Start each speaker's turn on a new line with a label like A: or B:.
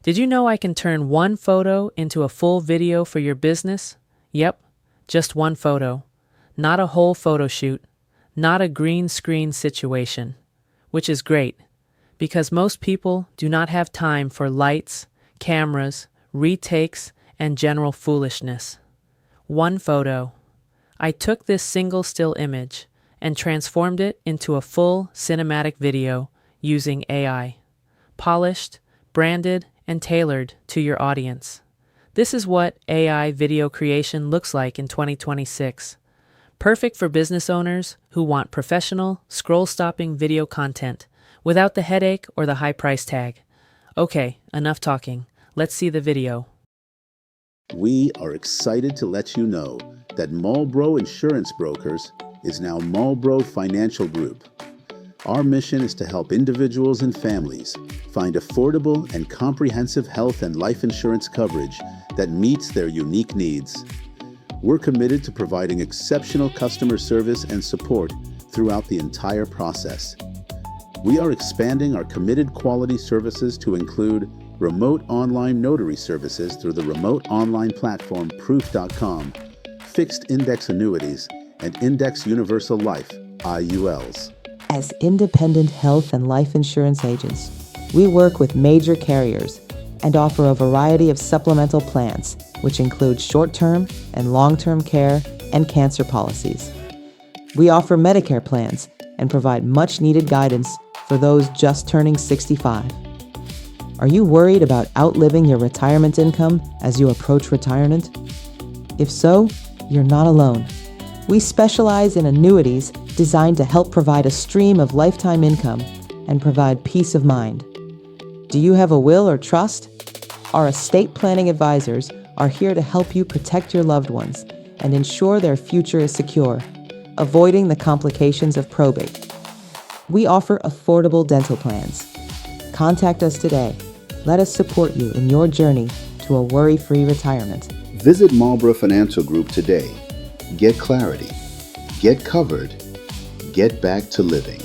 A: Did you know I can turn one photo into a full video for your business? Yep, just one photo. Not a whole photo shoot, not a green screen situation. Which is great, because most people do not have time for lights, cameras, retakes, and general foolishness. One photo. I took this single still image and transformed it into a full cinematic video using AI. Polished, branded, and tailored to your audience. This is what AI video creation looks like in 2026. Perfect for business owners who want professional, scroll-stopping video content without the headache or the high price tag. Okay, enough talking. Let's see the video.
B: We are excited to let you know that Marlboro Insurance Brokers is now Marlboro Financial Group. Our mission is to help individuals and families find affordable and comprehensive health and life insurance coverage that meets their unique needs. We're committed to providing exceptional customer service and support throughout the entire process. We are expanding our committed quality services to include remote online notary services through the remote online platform Proof.com, fixed index annuities, and Index Universal Life, IULs.
C: As independent health and life insurance agents, we work with major carriers and offer a variety of supplemental plans, which include short-term and long-term care and cancer policies. We offer Medicare plans and provide much-needed guidance for those just turning 65. Are you worried about outliving your retirement income as you approach retirement? If so, you're not alone. We specialize in annuities designed to help provide a stream of lifetime income and provide peace of mind. Do you have a will or trust? Our estate planning advisors are here to help you protect your loved ones and ensure their future is secure, avoiding the complications of probate. We offer affordable dental plans. Contact us today. Let us support you in your journey to a worry-free retirement.
B: Visit Marlboro Financial Group today. Get clarity. Get covered. Get back to living.